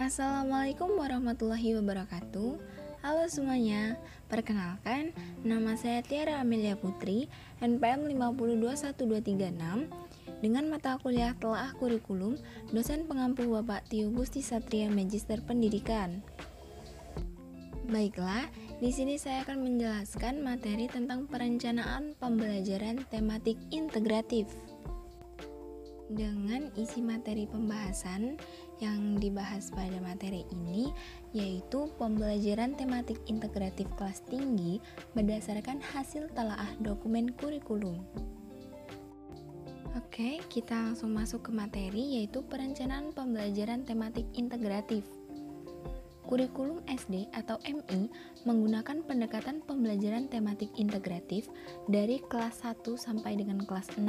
Assalamualaikum warahmatullahi wabarakatuh. Halo semuanya, perkenalkan nama saya Tiara Amelia Putri, NPM 5021236, dengan mata kuliah Telaah Kurikulum, dosen pengampu Bapak Tio Gusti Satria Magister Pendidikan. Baiklah, di sini saya akan menjelaskan materi tentang perencanaan pembelajaran tematik integratif. Dengan isi materi pembahasan yang dibahas pada materi ini, yaitu pembelajaran tematik integratif kelas tinggi berdasarkan hasil telaah dokumen kurikulum. Oke, kita langsung masuk ke materi, yaitu perencanaan pembelajaran tematik integratif. Kurikulum SD atau MI menggunakan pendekatan pembelajaran tematik integratif dari kelas 1 sampai dengan kelas 6.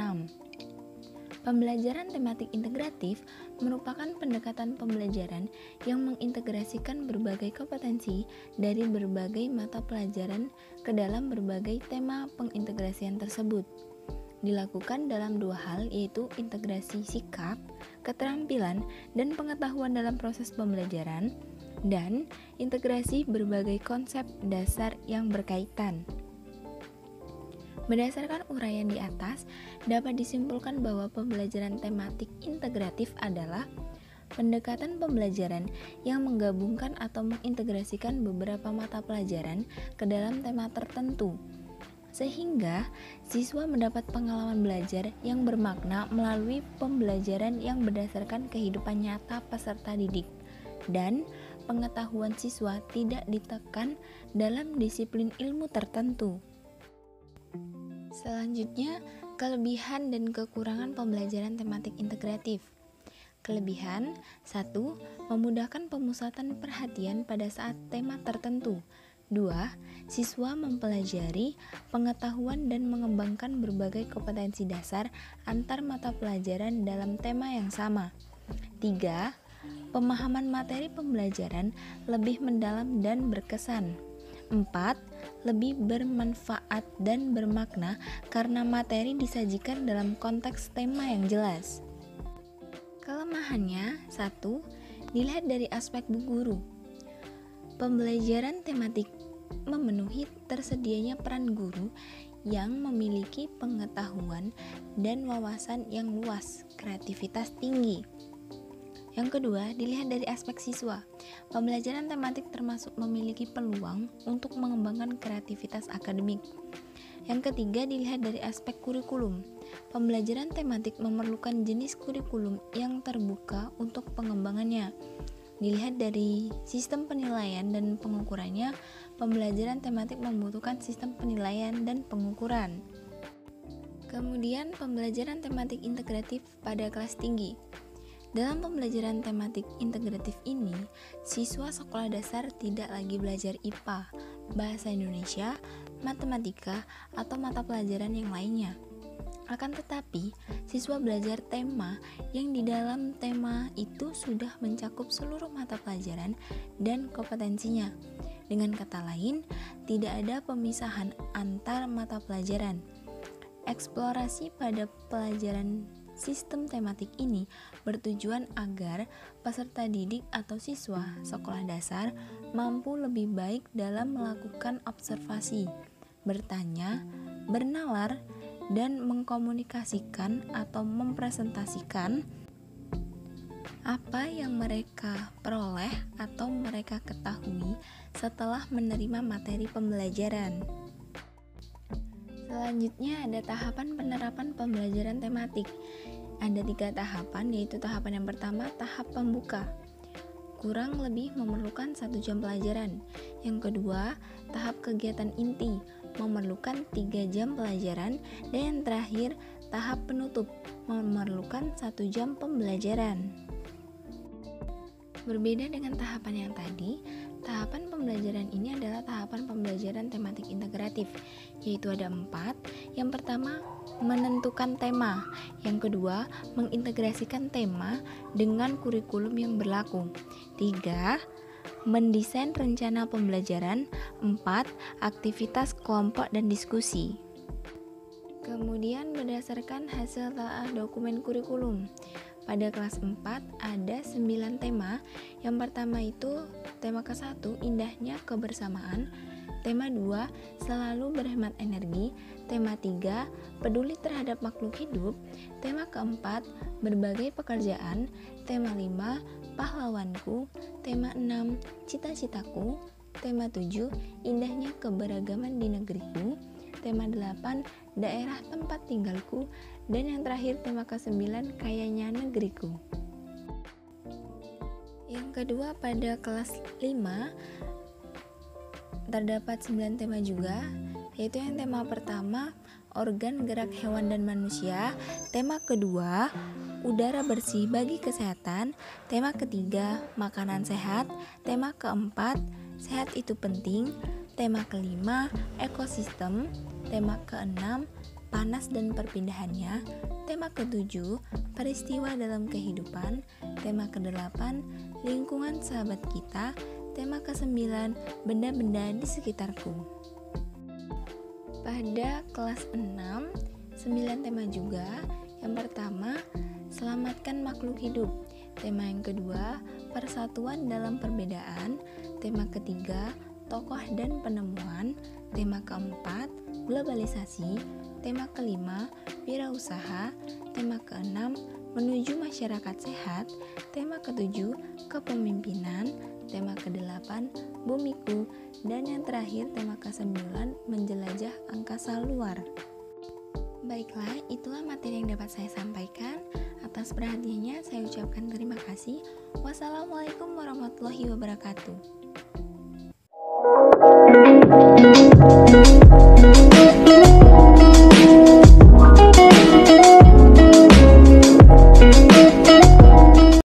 Pembelajaran tematik integratif merupakan pendekatan pembelajaran yang mengintegrasikan berbagai kompetensi dari berbagai mata pelajaran ke dalam berbagai tema pengintegrasian tersebut. Dilakukan dalam dua hal, yaitu integrasi sikap, keterampilan, dan pengetahuan dalam proses pembelajaran, dan integrasi berbagai konsep dasar yang berkaitan. Berdasarkan uraian di atas, dapat disimpulkan bahwa pembelajaran tematik integratif adalah pendekatan pembelajaran yang menggabungkan atau mengintegrasikan beberapa mata pelajaran ke dalam tema tertentu, sehingga siswa mendapat pengalaman belajar yang bermakna melalui pembelajaran yang berdasarkan kehidupan nyata peserta didik, dan pengetahuan siswa tidak ditekan dalam disiplin ilmu tertentu. Selanjutnya, kelebihan dan kekurangan pembelajaran tematik integratif. Kelebihan: 1. Memudahkan pemusatan perhatian pada saat tema tertentu. 2. Siswa mempelajari pengetahuan dan mengembangkan berbagai kompetensi dasar antar mata pelajaran dalam tema yang sama. 3. Pemahaman materi pembelajaran lebih mendalam dan berkesan. 4. Lebih bermanfaat dan bermakna karena materi disajikan dalam konteks tema yang jelas. Kelemahannya: 1. Dilihat dari aspek bu guru. Pembelajaran tematik memenuhi tersedianya peran guru yang memiliki pengetahuan dan wawasan yang luas, kreativitas tinggi. Yang kedua, dilihat dari aspek siswa. Pembelajaran tematik termasuk memiliki peluang untuk mengembangkan kreativitas akademik. Yang ketiga, dilihat dari aspek kurikulum. Pembelajaran tematik memerlukan jenis kurikulum yang terbuka untuk pengembangannya. Dilihat dari sistem penilaian dan pengukurannya, pembelajaran tematik membutuhkan sistem penilaian dan pengukuran. Kemudian, pembelajaran tematik integratif pada kelas tinggi. Dalam pembelajaran tematik integratif ini, siswa sekolah dasar tidak lagi belajar IPA, bahasa Indonesia, matematika, atau mata pelajaran yang lainnya. Akan tetapi, siswa belajar tema yang di dalam tema itu sudah mencakup seluruh mata pelajaran dan kompetensinya. Dengan kata lain, tidak ada pemisahan antar mata pelajaran. Eksplorasi pada pelajaran sistem tematik ini bertujuan agar peserta didik atau siswa sekolah dasar mampu lebih baik dalam melakukan observasi, bertanya, bernalar, dan mengkomunikasikan atau mempresentasikan apa yang mereka peroleh atau mereka ketahui setelah menerima materi pembelajaran. Selanjutnya ada tahapan penerapan pembelajaran tematik. Ada 3 tahapan, yaitu tahapan yang pertama, tahap pembuka. Kurang lebih memerlukan 1 jam pelajaran. Yang kedua, tahap kegiatan inti, memerlukan 3 jam pelajaran. Dan yang terakhir, tahap penutup, memerlukan 1 jam pembelajaran. Berbeda dengan tahapan yang tadi, tahapan pembelajaran ini adalah tahapan pembelajaran tematik integratif, yaitu ada 4. Yang pertama, menentukan tema. Yang kedua, mengintegrasikan tema dengan kurikulum yang berlaku. 3. Mendesain rencana pembelajaran. 4. Aktivitas kelompok dan diskusi. Kemudian berdasarkan hasil telaah dokumen kurikulum, pada kelas 4 ada 9 tema. Yang pertama itu tema ke-1, indahnya kebersamaan. Tema 2, selalu berhemat energi. Tema 3, peduli terhadap makhluk hidup. Tema ke-4, berbagai pekerjaan. Tema 5, pahlawanku. Tema 6, cita-citaku. Tema 7, indahnya keberagaman di negeriku. Tema 8, daerah tempat tinggalku. Dan yang terakhir tema ke-9, kayanya negeriku. Yang kedua pada kelas 5 terdapat 9 tema juga, yaitu yang tema pertama, organ gerak hewan dan manusia. Tema kedua, udara bersih bagi kesehatan. Tema ketiga, makanan sehat. Tema keempat, sehat itu penting. Tema kelima, ekosistem. Tema keenam, panas dan perpindahannya. Tema ketujuh, peristiwa dalam kehidupan. Tema kedelapan, lingkungan sahabat kita. Tema ke-9, benda-benda di sekitarku. Pada kelas 6, 9 tema juga. Yang pertama, selamatkan makhluk hidup. Tema yang kedua, persatuan dalam perbedaan. Tema ketiga, tokoh dan penemuan. Tema keempat, globalisasi. Tema kelima, wirausaha. Tema keenam, menuju masyarakat sehat. Tema ketujuh, kepemimpinan. Tema ke-8, bumiku. Dan yang terakhir, tema ke-9, menjelajah angkasa luar. Baiklah, itulah materi yang dapat saya sampaikan. Atas perhatiannya, saya ucapkan terima kasih. Wassalamualaikum warahmatullahi wabarakatuh.